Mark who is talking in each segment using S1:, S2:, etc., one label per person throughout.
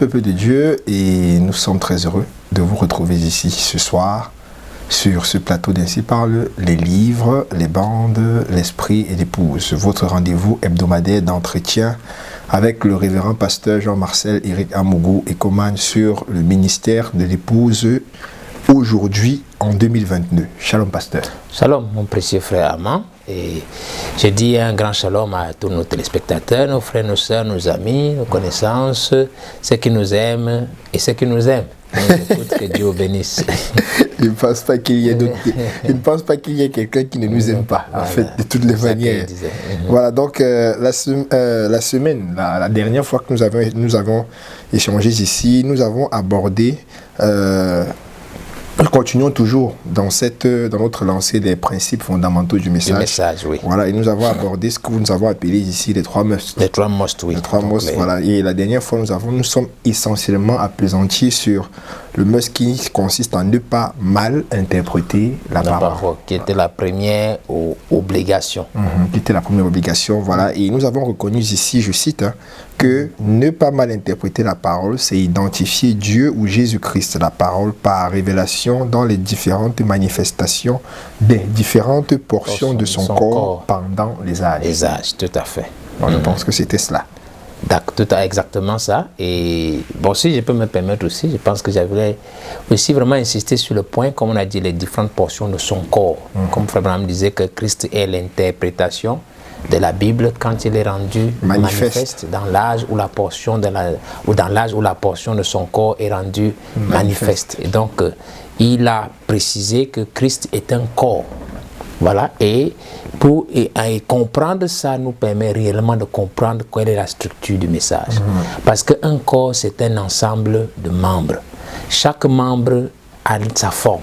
S1: peuple de Dieu, et nous sommes très heureux de vous retrouver ici ce soir sur ce plateau d'Ainsi Parle, les livres, les bandes, l'esprit et l'épouse. Votre rendez-vous hebdomadaire d'entretien avec le révérend pasteur Jean-Marcel Éric Amougou et Coman sur le ministère de l'épouse aujourd'hui en 2022. Shalom pasteur.
S2: Shalom mon précieux frère Amand. Et je dis un grand shalom à tous nos téléspectateurs, nos frères, nos sœurs, nos amis, nos connaissances, ceux qui nous aiment et ceux qui nous aiment. Écoute, que Dieu bénisse.
S1: Je ne pense pas qu'il y ait quelqu'un qui ne nous aime pas, en fait, de toutes les manières. Voilà, donc la semaine, la dernière fois que nous avons échangé ici, nous avons abordé, nous continuons toujours dans notre lancée des principes fondamentaux du message.
S2: Oui.
S1: Voilà, et nous avons abordé ce que nous avons appelé ici les 3 musts.
S2: Les 3 musts, oui.
S1: Les 3 musts, voilà. Et la dernière fois, nous sommes essentiellement appesantis sur le must qui consiste à ne pas mal interpréter la parole.
S2: Qui était la première obligation.
S1: Qui était la première obligation, voilà. Et nous avons reconnu ici, je cite, que ne pas mal interpréter la parole, c'est identifier Dieu ou Jésus-Christ, la parole, par révélation dans les différentes manifestations des différentes portions de son corps pendant les âges.
S2: Les âges, tout à fait.
S1: Bon, je pense que c'était cela.
S2: Tout à exactement ça. Et bon, si je peux me permettre aussi, je pense que j'avais aussi vraiment insisté sur le point, comme on a dit, les différentes portions de son corps. Comme Frère Branham disait que Christ est l'interprétation de la Bible quand il est rendu manifeste dans l'âge où la portion de son corps est rendue manifeste. Et donc, il a précisé que Christ est un corps. Voilà, et comprendre ça nous permet réellement de comprendre quelle est la structure du message. Parce qu'un corps, c'est un ensemble de membres. Chaque membre a sa forme.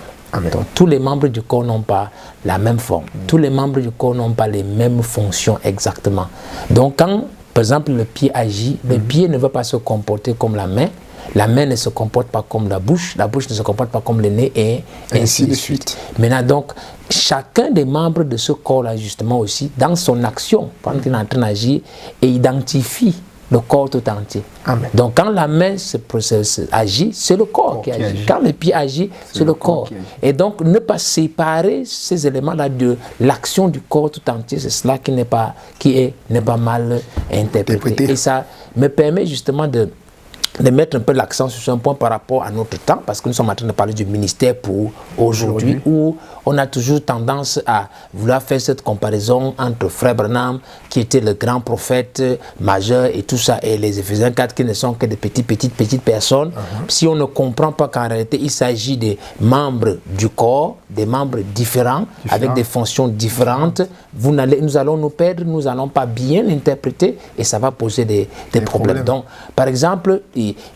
S2: Donc, tous les membres du corps n'ont pas la même forme. Tous les membres du corps n'ont pas les mêmes fonctions exactement. Donc, quand, par exemple, le pied agit, le pied ne va pas se comporter comme la main ne se comporte pas comme la bouche ne se comporte pas comme le nez, et ainsi de suite. Maintenant, donc, chacun des membres de ce corps-là, justement aussi, dans son action, pendant qu'il est en train d'agir, et identifie le corps tout entier. Amen. Donc, quand la main agit, c'est le corps qui agit. Quand le pied agit, c'est le corps. Et donc, ne pas séparer ces éléments-là de l'action du corps tout entier, c'est cela qui n'est pas mal interprété. Et ça me permet justement de mettre un peu l'accent sur un point par rapport à notre temps, parce que nous sommes en train de parler du ministère pour aujourd'hui, où on a toujours tendance à vouloir faire cette comparaison entre Frère Branham, qui était le grand prophète majeur et tout ça, et les Éphésiens 4 qui ne sont que des petites personnes. Si on ne comprend pas qu'en réalité il s'agit des membres du corps, des membres différents, avec des fonctions différentes, nous allons nous perdre, nous n'allons pas bien l'interpréter, et ça va poser des problèmes. Donc, par exemple,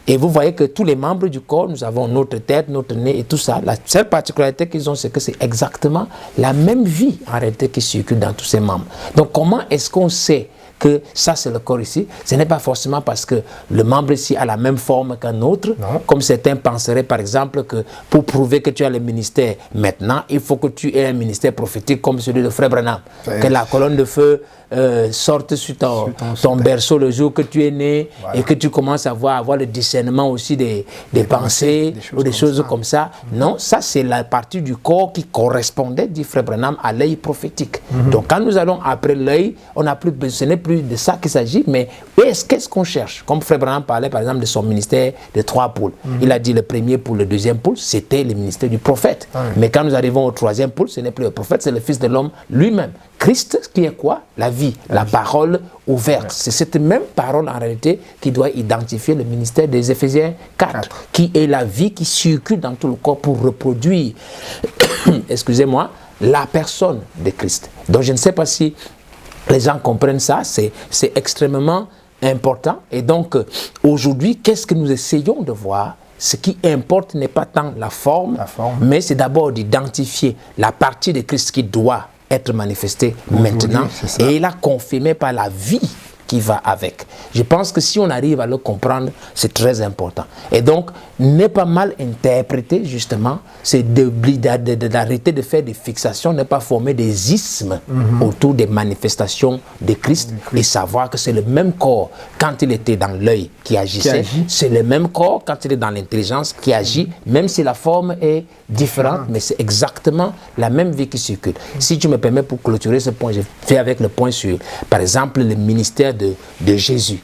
S2: et vous voyez que tous les membres du corps, nous avons notre tête, notre nez et tout ça. La seule particularité qu'ils ont, c'est que c'est exactement la même vie en réalité qui circule dans tous ces membres. Donc comment est-ce qu'on sait que ça c'est le corps ici? Ce n'est pas forcément parce que le membre ici a la même forme qu'un autre, comme certains penseraient par exemple que pour prouver que tu as le ministère maintenant, il faut que tu aies un ministère prophétique comme celui de Frère Branham, que la colonne de feu sorte sur ton berceau le jour que tu es né, et que tu commences à avoir le discernement aussi des pensées ou des choses comme ça. Non, ça c'est la partie du corps qui correspondait, dit Frère Branham, à l'œil prophétique. Donc quand nous allons après l'œil, ce n'est plus de ça qu'il s'agit, mais qu'est-ce qu'on cherche? Comme Frère Branham parlait par exemple de son ministère de 3 pôles. Il a dit le premier pôle, le deuxième pôle, c'était le ministère du prophète. Mais quand nous arrivons au 3e pôle, ce n'est plus le prophète, c'est le Fils de l'homme lui-même. Christ, qui est quoi? La vie, la parole ouverte. C'est cette même parole en réalité qui doit identifier le ministère des Éphésiens 4, qui est la vie qui circule dans tout le corps pour reproduire, excusez-moi, la personne de Christ. Donc je ne sais pas si les gens comprennent ça, c'est extrêmement important. Et donc aujourd'hui, qu'est-ce que nous essayons de voir? Ce qui importe n'est pas tant la forme. Mais c'est d'abord d'identifier la partie de Christ qui doit être manifestée maintenant, et il a confirmé par la vie qui va avec. Je pense que si on arrive à le comprendre, c'est très important. Et donc, ne pas mal interpréter, justement, c'est d'arrêter de faire des fixations, ne pas former des ismes autour des manifestations de Christ et savoir que c'est le même corps quand il était dans l'œil qui agissait, c'est le même corps quand il est dans l'intelligence qui agit, même si la forme est différente, mais c'est exactement la même vie qui circule. Si tu me permets pour clôturer ce point, je fais avec le point sur, par exemple, le ministère de Jésus.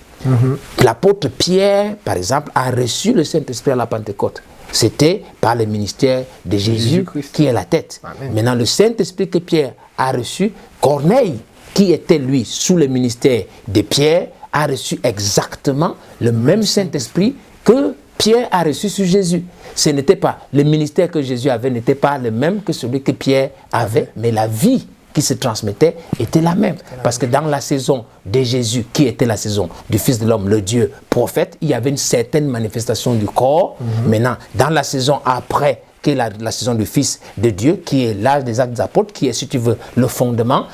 S2: L'apôtre Pierre, par exemple, a reçu le Saint-Esprit à la Pentecôte. C'était par le ministère de Jésus qui est la tête. Amen. Maintenant, le Saint-Esprit que Pierre a reçu, Corneille, qui était lui sous le ministère de Pierre, a reçu exactement le même Saint-Esprit que Pierre a reçu sur Jésus. Ce n'était pas, le ministère que Jésus avait n'était pas le même que celui que Pierre avait, mais la vie qui se transmettait était la même. Parce que dans la saison de Jésus, qui était la saison du Fils de l'homme, le Dieu prophète, il y avait une certaine manifestation du corps. Maintenant, dans la saison après, qui est la saison du Fils de Dieu, qui est l'âge des actes des apôtres, qui est, si tu veux, le fondement,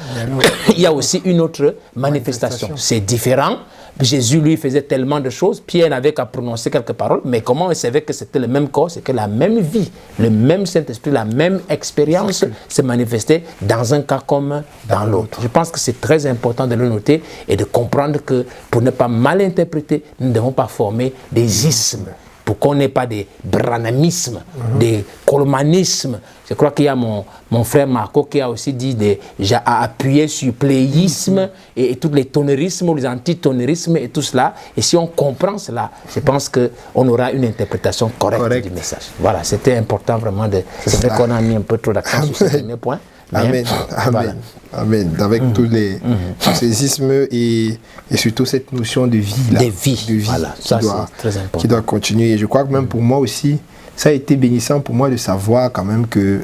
S2: il y a aussi une autre manifestation. C'est différent. Jésus, lui, faisait tellement de choses. Pierre n'avait qu'à prononcer quelques paroles. Mais comment il savait que c'était le même corps? C'est que la même vie, le même Saint-Esprit, la même expérience se manifestait dans un cas comme dans l'autre. Je pense que c'est très important de le noter et de comprendre que pour ne pas mal interpréter, nous ne devons pas former des ismes. Pour qu'on n'ait pas des branamismes, des colmanismes. Je crois qu'il y a mon frère Marco qui a aussi dit a appuyé sur pléisme et tous les tonnerismes ou les antitonnerismes et tout cela. Et si on comprend cela, je pense qu'on aura une interprétation correcte du message. Voilà, c'était important vraiment de... C'est vrai qu'on a mis un peu trop d'accent sur ce premier point.
S1: Amen, amen, amen. Avec tous ces ismes et surtout cette notion de vie là,
S2: de vie, voilà, ça c'est très important.
S1: Qui doit continuer. Et je crois que même pour moi aussi, ça a été bénissant pour moi de savoir quand même que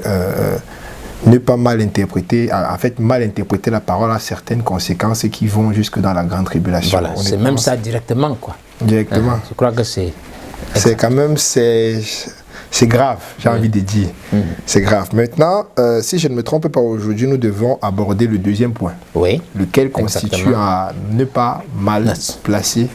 S1: ne pas mal interpréter, en fait mal interpréter la parole a certaines conséquences qui vont jusque dans la grande tribulation.
S2: Voilà, c'est même ça directement quoi.
S1: Directement.
S2: Je crois que c'est
S1: quand même c'est grave, j'ai envie de dire. C'est grave. Maintenant, si je ne me trompe pas, aujourd'hui, nous devons aborder le deuxième point.
S2: Oui.
S1: Lequel constitue à ne pas mal placer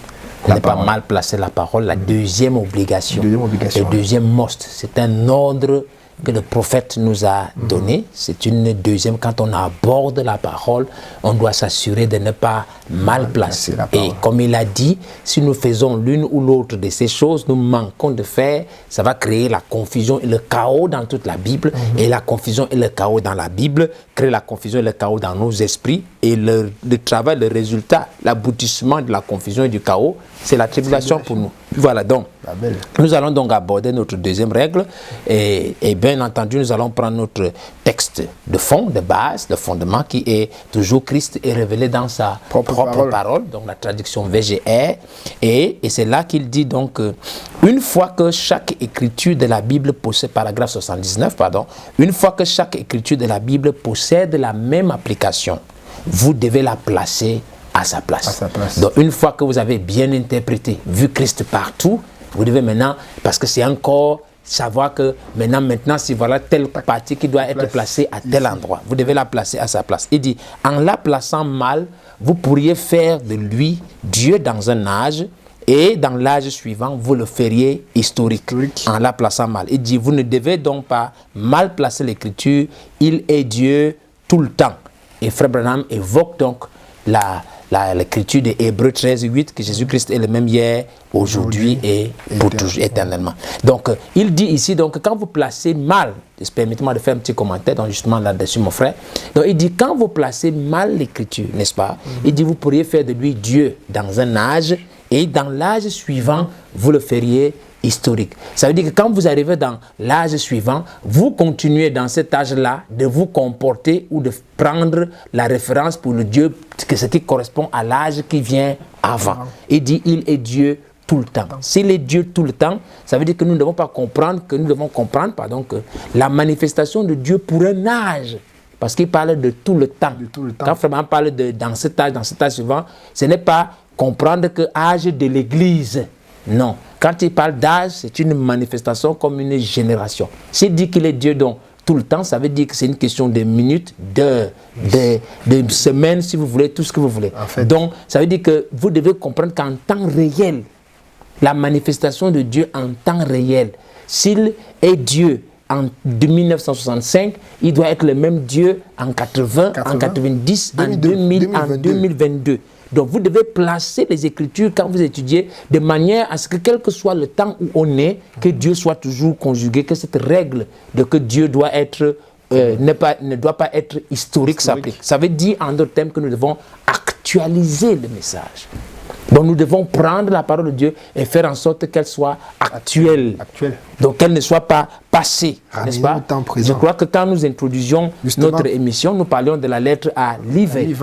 S1: la parole.
S2: Ne pas mal placer la parole, la deuxième obligation. Le deuxième must. C'est un ordre que le prophète nous a donné. C'est une deuxième. Quand on aborde la parole, on doit s'assurer de ne pas mal placer. Et comme il a dit, si nous faisons l'une ou l'autre de ces choses, nous manquons de faire, ça va créer la confusion et le chaos dans toute la Bible. Et la confusion et le chaos dans la Bible crée la confusion et le chaos dans nos esprits. Et le travail, le résultat, l'aboutissement de la confusion et du chaos, c'est la tribulation pour nous. Voilà, donc, nous allons donc aborder notre deuxième règle et bien entendu, nous allons prendre notre texte de fond, de base, de fondement qui est toujours Christ est révélé dans sa propre parole, donc la traduction VGR. Et c'est là qu'il dit donc, une fois que chaque écriture de la Bible possède, paragraphe 79, pardon, une fois que chaque écriture de la Bible possède la même application, vous devez la placer à sa place. Donc une fois que vous avez bien interprété, vu Christ partout, vous devez maintenant, parce que c'est encore savoir que maintenant si voilà telle partie qui doit être placée à tel endroit, vous devez la placer à sa place. Il dit, en la plaçant mal, vous pourriez faire de lui Dieu dans un âge et dans l'âge suivant, vous le feriez historique en la plaçant mal. Il dit, vous ne devez donc pas mal placer l'écriture, il est Dieu tout le temps. Et Frère Branham évoque donc l'écriture de Hébreux 13:8 que Jésus-Christ est le même hier, aujourd'hui et pour toujours, éternellement. Donc, il dit ici, donc, quand vous placez mal, permettez-moi de faire un petit commentaire, donc justement là-dessus, mon frère. Donc, il dit, quand vous placez mal l'écriture, n'est-ce pas? Il dit, vous pourriez faire de lui Dieu dans un âge et dans l'âge suivant, vous le feriez historique. Ça veut dire que quand vous arrivez dans l'âge suivant, vous continuez dans cet âge-là de vous comporter ou de prendre la référence pour le Dieu, ce qui correspond à l'âge qui vient avant. Il dit, il est Dieu tout le temps. S'il est Dieu tout le temps, ça veut dire que nous ne devons pas comprendre, que la manifestation de Dieu pour un âge, parce qu'il parle de tout le temps. Quand Frère parle de dans cet âge suivant, ce n'est pas comprendre que âge de l'Église. Non. Quand il parle d'âge, c'est une manifestation comme une génération. S'il dit qu'il est Dieu donc tout le temps, ça veut dire que c'est une question de minutes, de semaines, si vous voulez, tout ce que vous voulez. En fait, donc, ça veut dire que vous devez comprendre qu'en temps réel, la manifestation de Dieu en temps réel, s'il est Dieu en 1965, il doit être le même Dieu en 80, en 90, en 2000, en 2022. Donc vous devez placer les Écritures quand vous étudiez de manière à ce que quel que soit le temps où on est, que Dieu soit toujours conjugué, que cette règle de que Dieu doit être, ne doit pas être historique s'applique. Ça veut dire en d'autres termes que nous devons actualiser le message. Donc nous devons prendre la parole de Dieu et faire en sorte qu'elle soit actuelle. Donc qu'elle ne soit pas passée, n'est-ce pas? Je crois que quand nous introduisions notre émission, nous parlions de la lettre à Levi.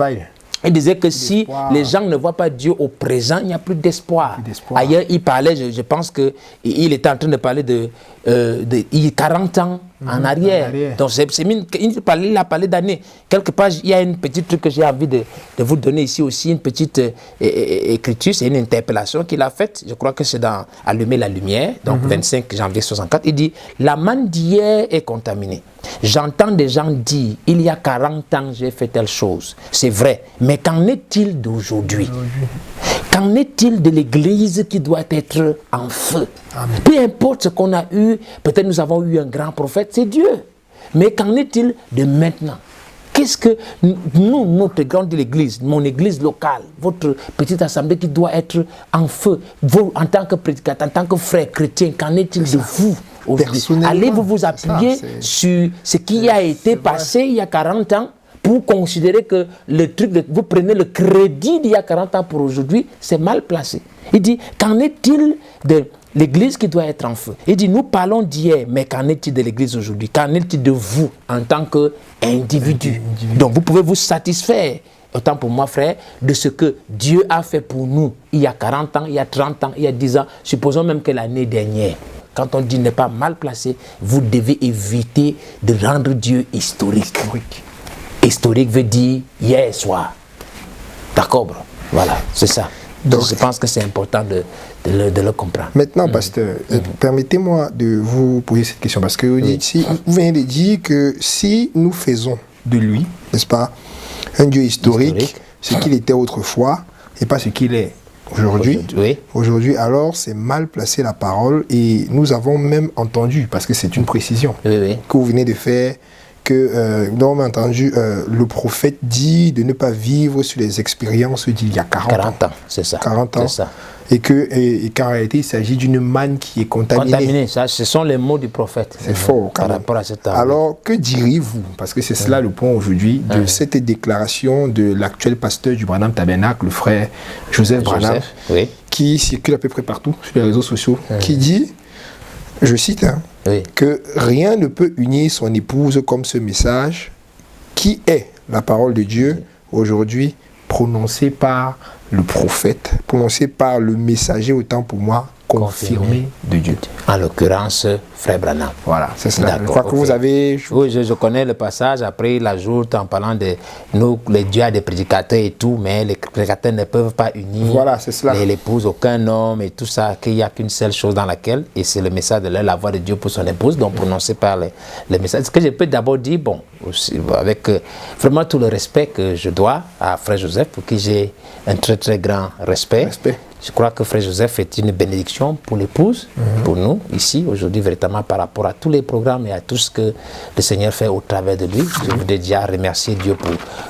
S2: Il disait que si les gens ne voient pas Dieu au présent, il n'y a plus d'espoir. Ailleurs, il parlait, je pense qu'il était en train de parler de 40 ans en arrière. Donc, il a parlé d'années. Quelque part, il y a une petite truc que j'ai envie de vous donner ici aussi, une petite écriture, c'est une interpellation qu'il a faite. Je crois que c'est dans Allumer la lumière, donc 25 janvier 64. Il dit, la manne d'hier est contaminée. J'entends des gens dire, il y a 40 ans, j'ai fait telle chose. C'est vrai, mais qu'en est-il d'aujourd'hui? Qu'en est-il de l'Église qui doit être en feu? Amen. Peu importe ce qu'on a eu, peut-être nous avons eu un grand prophète, c'est Dieu. Mais qu'en est-il de maintenant? Qu'est-ce que nous, notre grande église, mon église locale, votre petite assemblée qui doit être en feu, vous, en tant que prédicateur, en tant que frère chrétien, qu'en est-il de vous aujourd'hui? Allez-vous vous appuyer sur ce qui a été passé il y a 40 ans pour considérer que le truc, vous prenez le crédit d'il y a 40 ans pour aujourd'hui, c'est mal placé. Il dit, qu'en est-il de l'église qui doit être en feu? Il dit, nous parlons d'hier, mais qu'en est-il de l'église aujourd'hui? Qu'en est-il de vous en tant qu'individu? Donc vous pouvez vous satisfaire, autant pour moi frère, de ce que Dieu a fait pour nous il y a 40 ans, il y a 30 ans, il y a 10 ans, supposons même que l'année dernière. Quand on dit n'est pas mal placé, vous devez éviter de rendre Dieu historique. Historique veut dire hier soir. D'accord, bro? Voilà, c'est ça. Donc, je pense que c'est important de le comprendre.
S1: Maintenant, pasteur, permettez-moi de vous poser cette question, parce que vous venez de dire que si nous faisons de lui, n'est-ce pas, un Dieu historique, ce qu'il était autrefois, et pas ce qu'il est aujourd'hui, alors c'est mal placé la parole, et nous avons même entendu, parce que c'est une précision que vous venez de faire, que nous avons entendu le prophète dit de ne pas vivre sur les expériences d'il y a 40 ans.
S2: C'est ça.
S1: 40 ans. Ça. Et qu'en réalité, il s'agit d'une manne qui est contaminée.
S2: Ça, ce sont les mots du prophète.
S1: C'est fort.
S2: Par rapport à cette
S1: Alors, que diriez-vous, parce que c'est cela le point aujourd'hui, de cette déclaration de l'actuel pasteur du Branham Tabernacle, le frère Joseph Branham, qui circule à peu près partout sur les réseaux sociaux, qui dit, je cite, que rien ne peut unir son épouse comme ce message qui est la parole de Dieu aujourd'hui prononcée par le prophète, prononcée par le messager, autant pour moi, confirmé de Dieu.
S2: En l'occurrence, frère Branham.
S1: Voilà, c'est cela. Je crois que vous avez...
S2: Oui, je connais le passage. Après, il ajoute en parlant de nous, les dieux des prédicateurs et tout, mais les prédicateurs ne peuvent pas unir l'épouse, aucun homme et tout ça, qu'il n'y a qu'une seule chose dans laquelle, et c'est le message de la voix de Dieu pour son épouse, donc prononcé par les messages. Ce que je peux d'abord dire, bon, aussi, avec vraiment tout le respect que je dois à frère Joseph, pour qui j'ai un très très grand respect. Je crois que frère Joseph est une bénédiction pour l'épouse, pour nous, ici, aujourd'hui, véritablement, par rapport à tous les programmes et à tout ce que le Seigneur fait au travers de lui. Je voudrais déjà remercier Dieu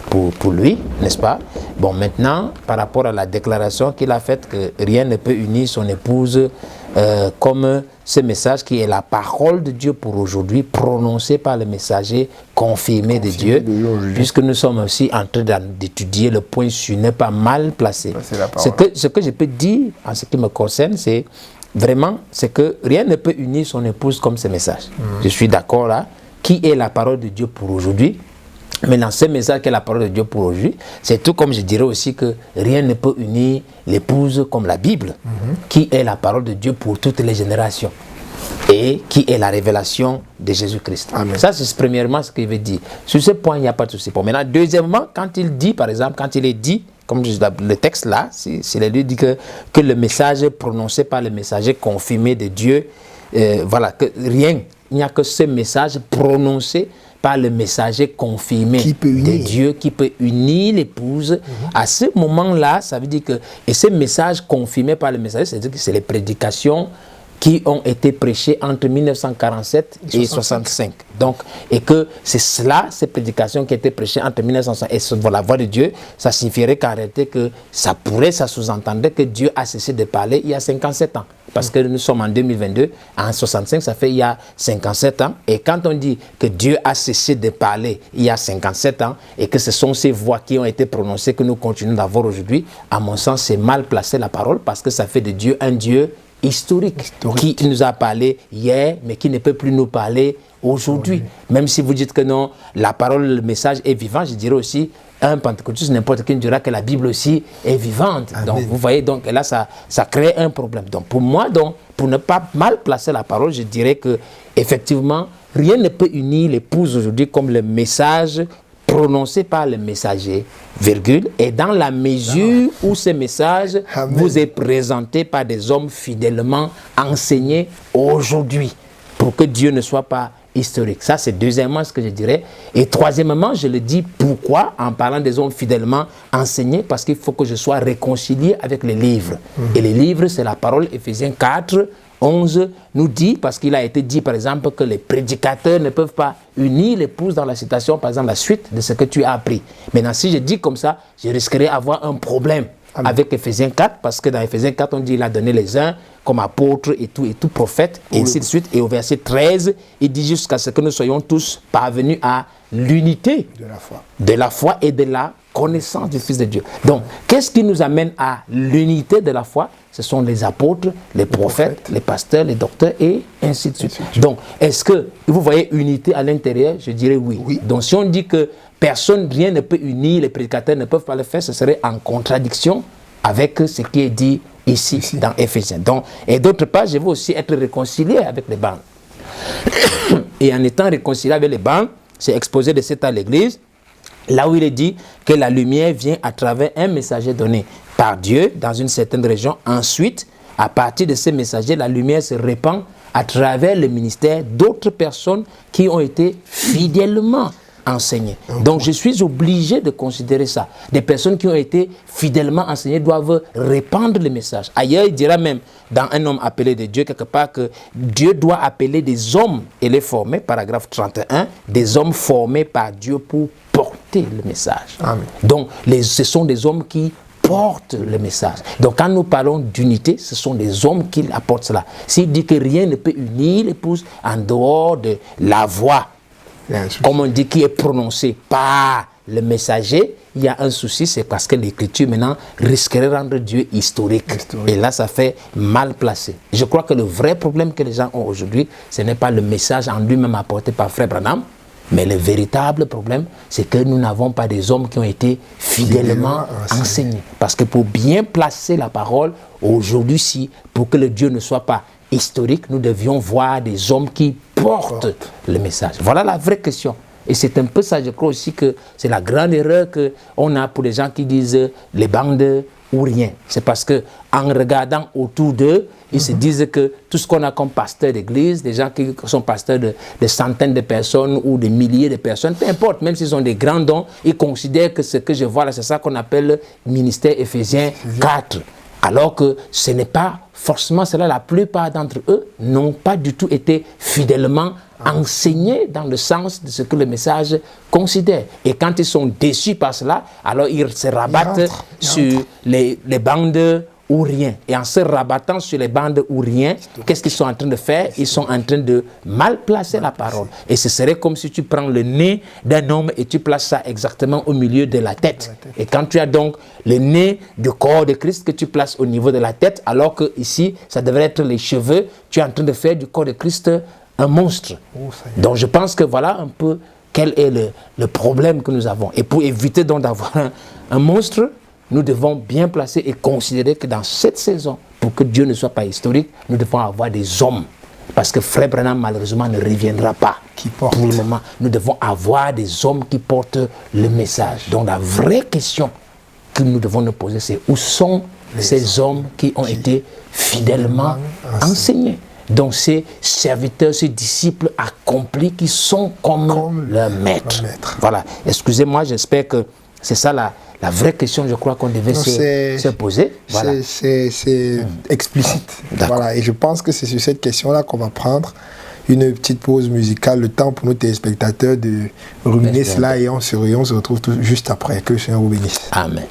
S2: pour lui, n'est-ce pas? Bon, maintenant, par rapport à la déclaration qu'il a faite que rien ne peut unir son épouse comme ce message qui est la parole de Dieu pour aujourd'hui, prononcée par le messager confirmé de Dieu, puisque nous sommes aussi en train d'étudier le point sur n'est pas mal placé. Ce que je peux dire en ce qui me concerne, c'est vraiment que rien ne peut unir son épouse comme ce message. Je suis d'accord là. Qui est la parole de Dieu pour aujourd'hui? Maintenant, ce message qui est la parole de Dieu pour aujourd'hui, c'est tout comme je dirais aussi que rien ne peut unir l'épouse comme la Bible, qui est la parole de Dieu pour toutes les générations et qui est la révélation de Jésus-Christ. Ça, c'est premièrement ce qu'il veut dire. Sur ce point, il n'y a pas de souci. Bon, maintenant, deuxièmement, quand il dit, par exemple, quand il est dit, comme le texte là, c'est lui dit que le message prononcé par le messager confirmé de Dieu, voilà, que rien il n'y a que ce message prononcé par le messager confirmé de Dieu qui peut unir l'épouse. À ce moment-là, ça veut dire que, et ce message confirmé par le messager, c'est-à-dire que c'est les prédications qui ont été prêchées entre 1947 et 65. Donc, et que c'est cela, ces prédications qui étaient prêchées entre 1905 et la voix de Dieu, ça signifierait qu'en réalité que ça sous-entendrait que Dieu a cessé de parler il y a 57 ans. Parce que nous sommes en 2022, en 65, ça fait il y a 57 ans. Et quand on dit que Dieu a cessé de parler il y a 57 ans, et que ce sont ces voix qui ont été prononcées que nous continuons d'avoir aujourd'hui, à mon sens, c'est mal placé la parole, parce que ça fait de Dieu un Dieu historique, qui nous a parlé hier, mais qui ne peut plus nous parler aujourd'hui. Même si vous dites que non, la parole, le message est vivant, je dirais aussi, un pentecôtiste, n'importe qui dira que la Bible aussi est vivante. Amen. Donc vous voyez, donc là, ça crée un problème. Donc pour moi, donc, pour ne pas mal placer la parole, je dirais que effectivement, rien ne peut unir l'épouse aujourd'hui comme le message prononcé par le messager, virgule, et dans la mesure où ce message vous est présenté par des hommes fidèlement enseignés aujourd'hui, pour que Dieu ne soit pas historique. Ça, c'est deuxièmement ce que je dirais. Et troisièmement, je le dis pourquoi, en parlant des hommes fidèlement enseignés, parce qu'il faut que je sois réconcilié avec les livres. Et les livres, c'est la parole, Éphésiens 4, 11 nous dit, parce qu'il a été dit par exemple que les prédicateurs ne peuvent pas unir l'épouse dans la citation, par exemple la suite de ce que tu as appris. Maintenant, si je dis comme ça, je risquerais d'avoir un problème avec Éphésiens 4, parce que dans Éphésiens 4, on dit il a donné les uns comme apôtres et tout prophète, et ainsi de suite. Et au verset 13, il dit jusqu'à ce que nous soyons tous parvenus à l'unité de la foi et de la connaissance du Fils de Dieu. Donc, qu'est-ce qui nous amène à l'unité de la foi? Ce sont les apôtres, les prophètes, les pasteurs, les docteurs et ainsi de suite. Donc, est-ce que vous voyez unité à l'intérieur? Je dirais oui. Donc, si on dit que personne, rien ne peut unir, les prédicateurs ne peuvent pas le faire, ce serait en contradiction avec ce qui est dit ici. Dans Éphésiens. Donc, et d'autre part, je veux aussi être réconcilié avec les bandes. Et en étant réconcilié avec les bandes, c'est exposé de cet à l'Église, là où il est dit que la lumière vient à travers un messager donné par Dieu dans une certaine région. Ensuite, à partir de ces messagers, la lumière se répand à travers le ministère d'autres personnes qui ont été fidèlement enseignées. Donc je suis obligé de considérer ça. Des personnes qui ont été fidèlement enseignées doivent répandre le message. Ailleurs, il dira même dans Un homme appelé de Dieu, quelque part, que Dieu doit appeler des hommes et les former, paragraphe 31, des hommes formés par Dieu pour porter le message. Amen. Donc ce sont des hommes qui portent le message. Donc quand nous parlons d'unité, ce sont des hommes qui apportent cela. S'il dit que rien ne peut unir l'épouse en dehors de la voix, comme on dit, qui est prononcée par le messager, il y a un souci, c'est parce que l'écriture maintenant risquerait de rendre Dieu historique. Et là, ça fait mal placé. Je crois que le vrai problème que les gens ont aujourd'hui, ce n'est pas le message en lui-même apporté par Frère Branham, mais le véritable problème, c'est que nous n'avons pas des hommes qui ont été fidèlement enseignés. Parce que pour bien placer la parole, aujourd'hui, pour que le Dieu ne soit pas historique, nous devions voir des hommes qui portent le message. Voilà la vraie question. Et c'est un peu ça, je crois aussi que c'est la grande erreur qu'on a pour les gens qui disent les bandes ou rien. C'est parce qu'en regardant autour d'eux, ils se disent que tout ce qu'on a comme pasteur d'église, des gens qui sont pasteurs de centaines de personnes ou de milliers de personnes, peu importe, même s'ils ont des grands dons, ils considèrent que ce que je vois là, c'est ça qu'on appelle ministère Éphésiens 4. Alors que ce n'est pas forcément cela, la plupart d'entre eux n'ont pas du tout été fidèlement enseignés dans le sens de ce que le message considère. Et quand ils sont déçus par cela, alors ils se rabattent sur les bandes ou rien. Et en se rabattant sur les bandes ou rien, qu'est-ce qu'ils sont en train de faire? Ils sont en train de mal placer la parole. Et ce serait comme si tu prends le nez d'un homme et tu places ça exactement au milieu de la tête. Et quand tu as donc le nez du corps de Christ que tu places au niveau de la tête, alors que ici, ça devrait être les cheveux, tu es en train de faire du corps de Christ un monstre. Donc je pense que voilà un peu quel est le problème que nous avons. Et pour éviter donc d'avoir un monstre, nous devons bien placer et considérer que dans cette saison, pour que Dieu ne soit pas historique, nous devons avoir des hommes. Parce que Frère Branham, malheureusement, ne reviendra pas. Pour le moment, nous devons avoir des hommes qui portent le message. Donc la vraie question que nous devons nous poser, c'est où sont ces hommes qui ont été fidèlement enseignés? Donc ces serviteurs, ces disciples accomplis qui sont comme leur maître. Voilà. Excusez-moi, j'espère que c'est ça la vraie question, je crois qu'on devait se poser. Voilà.
S1: C'est explicite. Voilà. Et je pense que c'est sur cette question-là qu'on va prendre une petite pause musicale, le temps pour nos téléspectateurs de ruminer cela et on se retrouve juste après. Que le Seigneur vous bénisse.
S2: Amen.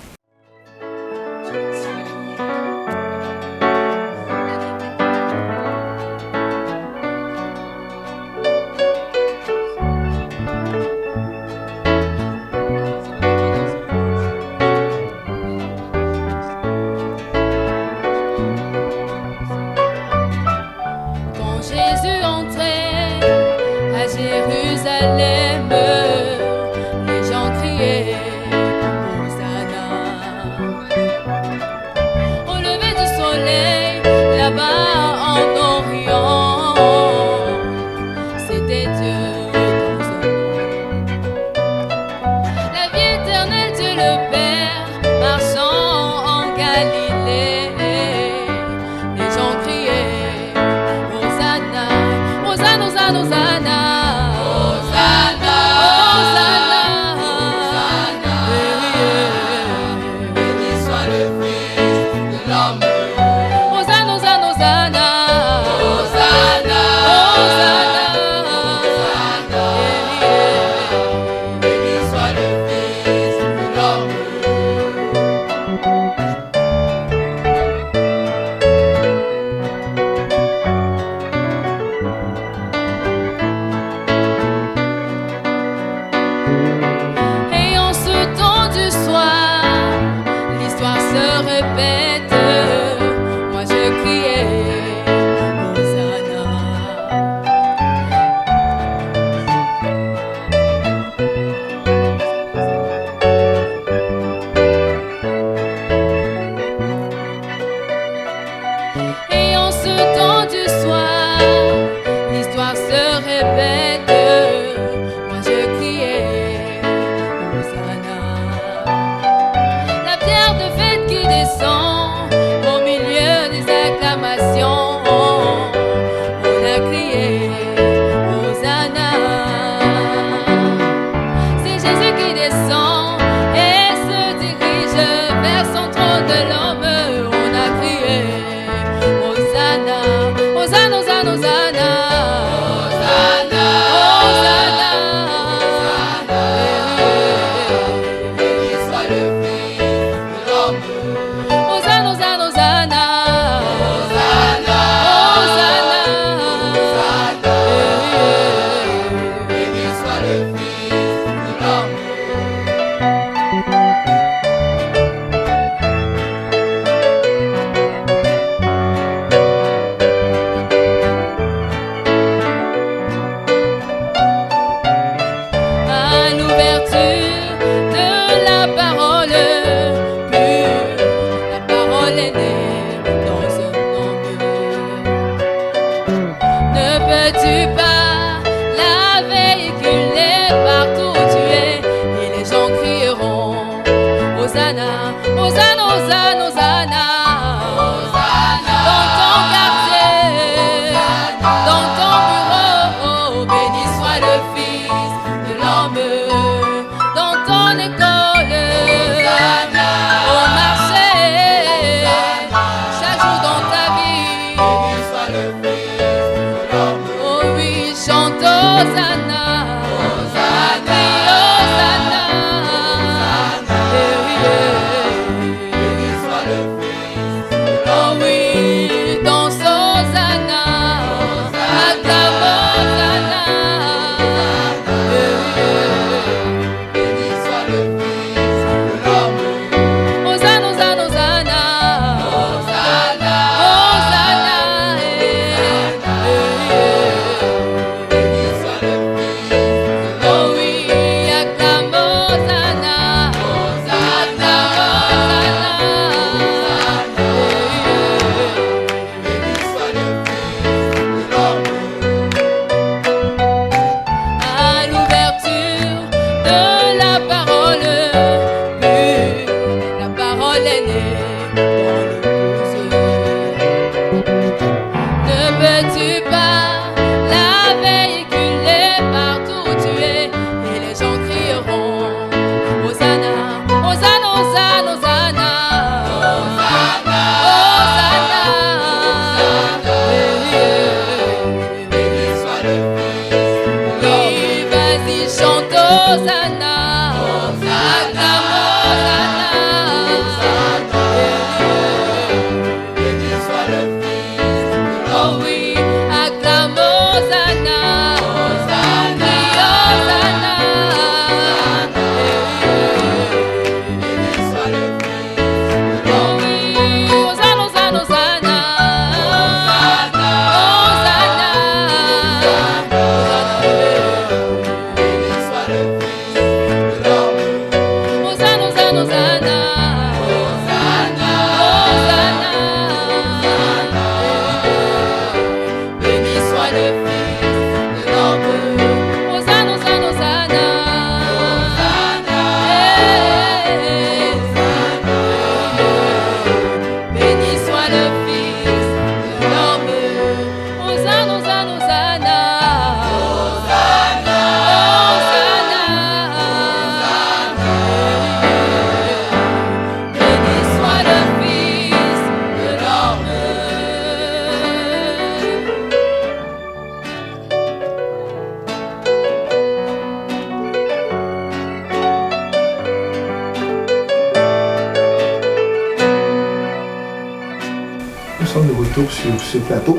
S1: Sur ce plateau.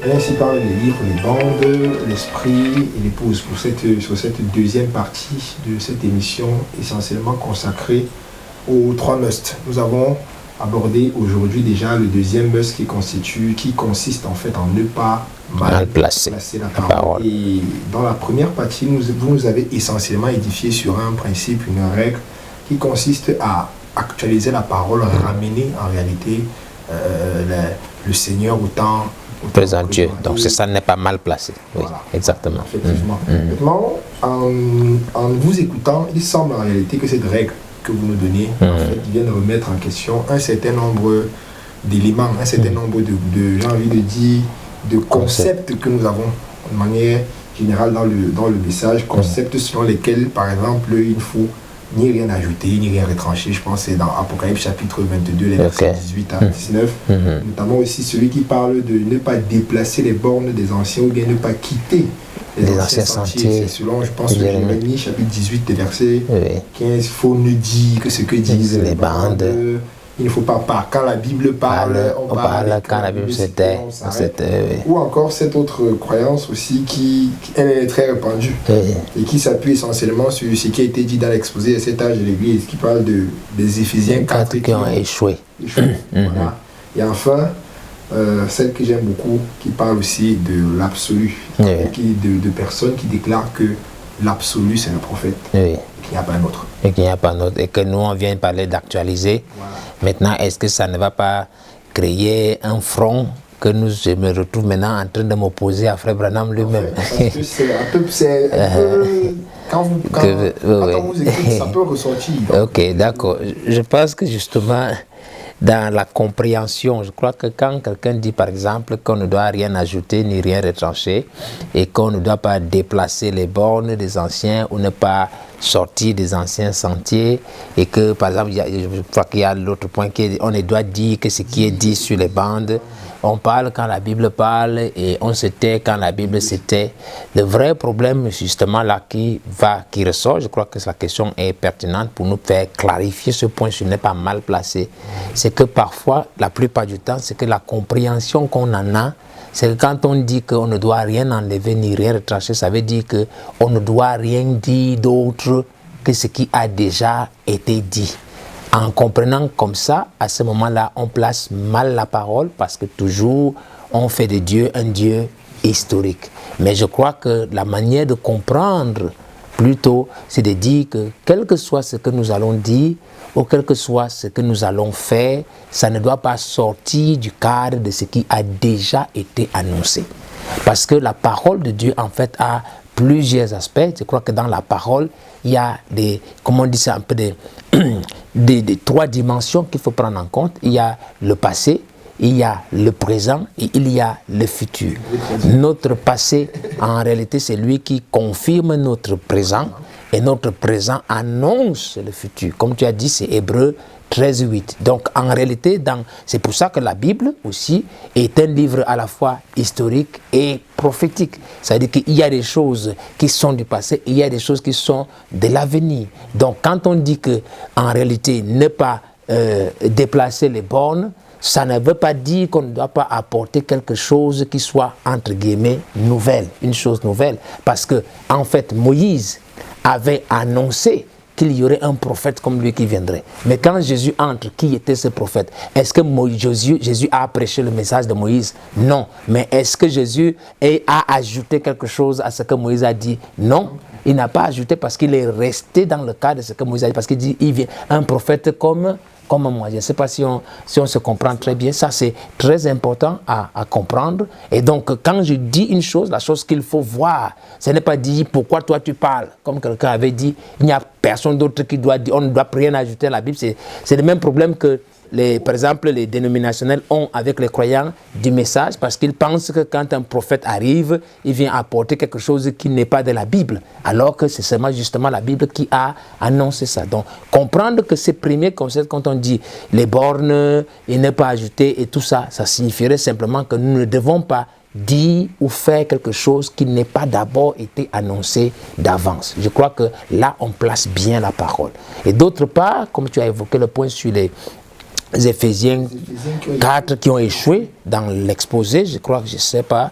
S1: Et ainsi parlent les livres, les bandes, l'esprit et l'épouse sur cette deuxième partie de cette émission essentiellement consacrée aux trois musts. Nous avons abordé aujourd'hui déjà le deuxième must qui consiste en fait en ne pas mal placer la parole. Et dans la première partie, vous nous avez essentiellement édifié sur un principe, une règle qui consiste à actualiser la parole, ramener en réalité le Seigneur autant
S2: présent Dieu. Donc c'est ça, n'est pas mal placé. Oui, voilà. Exactement.
S1: Effectivement. Maintenant, en vous écoutant, il semble en réalité que cette règle que vous nous donnez, en fait, vient de remettre en question un certain nombre d'éléments, un certain nombre j'ai envie de dire, de concepts que nous avons de manière générale dans le message, concepts selon lesquels, par exemple, il faut ni rien ajouter, ni rien retrancher. Je pense que c'est dans Apocalypse chapitre 22, les versets 18 à 19. Notamment aussi celui qui parle de ne pas déplacer les bornes des anciens ou bien ne pas quitter les anciens sentiers. C'est selon, je pense, Jérémie chapitre 18, des versets 15. Il faut ne dire que ce que disent les bandes. Il ne faut pas quand la Bible parle, on parle quand la Bible s'était. Ou encore cette autre croyance aussi elle est très répandue et qui s'appuie essentiellement sur ce qui a été dit dans l'exposé de cet âge de l'Église, qui parle des Éphésiens 4
S2: qui ont échoué.
S1: Voilà. Et enfin, celle que j'aime beaucoup, qui parle aussi de l'absolu, de personnes qui déclarent que l'absolu c'est le prophète, et qu'il n'y a pas un autre.
S2: Et qu'il n'y a pas un autre. Et que nous on vient parler d'actualiser. Voilà. Maintenant, est-ce que ça ne va pas créer un front que je me retrouve maintenant en train de m'opposer à Frère Branham lui-même?
S1: Parce que c'est un peu quand on vous écoute, ça peut ressortir.
S2: Ok, d'accord. Je pense que justement, dans la compréhension, je crois que quand quelqu'un dit par exemple qu'on ne doit rien ajouter ni rien retrancher et qu'on ne doit pas déplacer les bornes des anciens ou ne pas sortir des anciens sentiers et que par exemple, je crois qu'il y a l'autre point qu'on ne doit dire que ce qui est dit sur les bandes. On parle quand la Bible parle et on se tait quand la Bible se tait. Le vrai problème justement là qui ressort, je crois que la question est pertinente pour nous faire clarifier ce point, ce n'est pas mal placé. C'est que parfois, la plupart du temps, c'est que la compréhension qu'on en a, c'est que quand on dit qu'on ne doit rien enlever ni rien retrancher, ça veut dire qu'on ne doit rien dire d'autre que ce qui a déjà été dit. En comprenant comme ça, à ce moment-là, on place mal la parole parce que toujours on fait de Dieu un Dieu historique. Mais je crois que la manière de comprendre plutôt, c'est de dire que quel que soit ce que nous allons dire ou quel que soit ce que nous allons faire, ça ne doit pas sortir du cadre de ce qui a déjà été annoncé. Parce que la parole de Dieu, en fait, a plusieurs aspects. Je crois que dans la parole, il y a des trois dimensions qu'il faut prendre en compte. Il y a le passé, il y a le présent et il y a le futur. Notre passé, en réalité, c'est lui qui confirme notre présent et notre présent annonce le futur. Comme tu as dit, c'est Hébreux 13:8. Donc en réalité, c'est pour ça que la Bible aussi est un livre à la fois historique et prophétique. C'est-à-dire qu'il y a des choses qui sont du passé et il y a des choses qui sont de l'avenir. Donc quand on dit que en réalité ne pas déplacer les bornes, ça ne veut pas dire qu'on ne doit pas apporter quelque chose qui soit entre guillemets nouvelle, une chose nouvelle. Parce que en fait Moïse avait annoncé qu'il y aurait un prophète comme lui qui viendrait. Mais quand Jésus entre, qui était ce prophète? Est-ce que Jésus a prêché le message de Moïse? Non. Mais est-ce que Jésus a ajouté quelque chose à ce que Moïse a dit? Non. Il n'a pas ajouté parce qu'il est resté dans le cadre de ce que Moïse a dit. Parce qu'il dit, il vient un prophète comme moi. Je ne sais pas si on se comprend très bien. Ça, c'est très important à comprendre. Et donc, quand je dis une chose, la chose qu'il faut voir, ce n'est pas dire pourquoi toi tu parles. Comme quelqu'un avait dit, il n'y a personne d'autre qui doit dire, on ne doit rien ajouter à la Bible. C'est le même problème que par exemple, les dénominationnels ont avec les croyants du message parce qu'ils pensent que quand un prophète arrive, il vient apporter quelque chose qui n'est pas de la Bible, alors que c'est seulement justement la Bible qui a annoncé ça. Donc, comprendre que ces premiers concepts, quand on dit les bornes et ne pas ajouter et tout ça, ça signifierait simplement que nous ne devons pas dire ou faire quelque chose qui n'ait pas d'abord été annoncé d'avance. Je crois que là, on place bien la parole. Et d'autre part, comme tu as évoqué le point sur les Éphésiens 4 qui ont échoué dans l'exposé, je crois que je ne sais pas.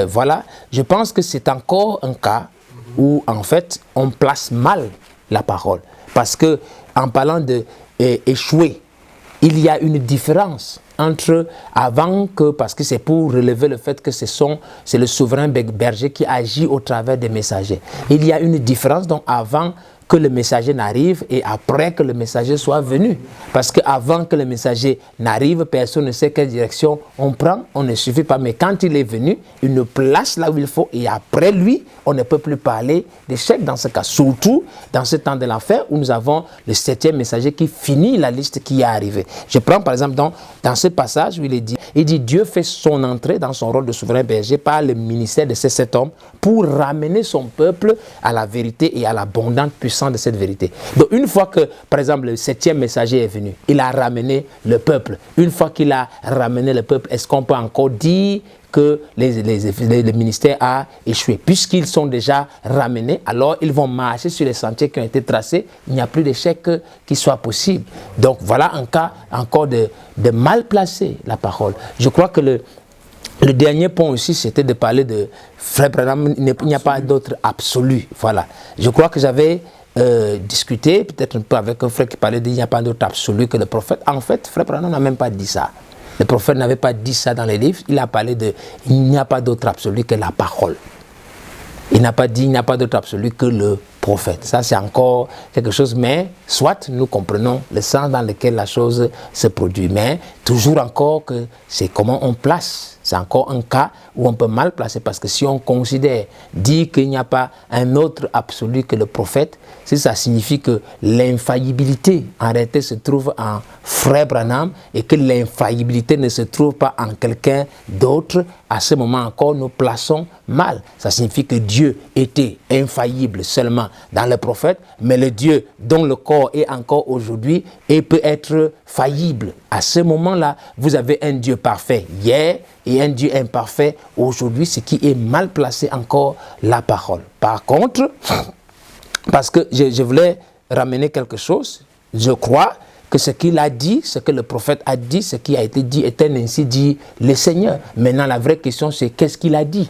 S2: Voilà, je pense que c'est encore un cas où en fait on place mal la parole. Parce que en parlant de échouer, il y a une différence entre avant que, parce que c'est pour relever le fait que c'est le souverain berger qui agit au travers des messagers. Il y a une différence donc avant que le messager n'arrive et après que le messager soit venu. Parce qu'avant que le messager n'arrive, personne ne sait quelle direction on prend, on ne suffit pas. Mais quand il est venu, il nous place là où il faut et après lui, on ne peut plus parler d'échec dans ce cas. Surtout dans ce temps de l'enfer où nous avons le 7e messager qui finit la liste qui est arrivée. Je prends par exemple dans ce passage où il dit Dieu fait son entrée dans son rôle de souverain berger par le ministère de ces 7 hommes pour ramener son peuple à la vérité et à l'abondante puissance de cette vérité. Donc une fois que, par exemple, le 7e messager est venu, il a ramené le peuple. Une fois qu'il a ramené le peuple, est-ce qu'on peut encore dire que le ministère a échoué? Puisqu'ils sont déjà ramenés, alors ils vont marcher sur les sentiers qui ont été tracés. Il n'y a plus d'échec qui soit possible. Donc voilà un cas encore de mal placer la parole. Je crois que le dernier point aussi, c'était de parler de Frère Branham, il n'y a pas d'autre absolu. Voilà. Je crois que j'avais discuté peut-être un peu avec un frère qui parlait qu'il n'y a pas d'autre absolu que le prophète. En fait, Frère Branham n'a même pas dit ça. Le prophète n'avait pas dit ça dans les livres. Il a parlé de il n'y a pas d'autre absolu que la parole. Il n'a pas dit il n'y a pas d'autre absolu que le prophète. Ça, c'est encore quelque chose, mais soit nous comprenons le sens dans lequel la chose se produit, mais toujours encore que c'est comment on place. C'est encore un cas où on peut mal placer parce que si on considère, dire qu'il n'y a pas un autre absolu que le prophète, si ça signifie que l'infaillibilité en réalité se trouve en Frère Branham et que l'infaillibilité ne se trouve pas en quelqu'un d'autre, à ce moment encore nous plaçons mal. Ça signifie que Dieu était infaillible seulement dans le prophète, mais le Dieu dont le corps est encore aujourd'hui et peut être faillible. À ce moment-là, vous avez un Dieu parfait hier et un Dieu imparfait aujourd'hui, ce qui est mal placé encore la parole. Par contre, parce que je voulais ramener quelque chose, je crois que ce qu'il a dit, ce que le prophète a dit, ce qui a été dit, était ainsi dit le Seigneur. Maintenant, la vraie question, c'est qu'est-ce qu'il a dit?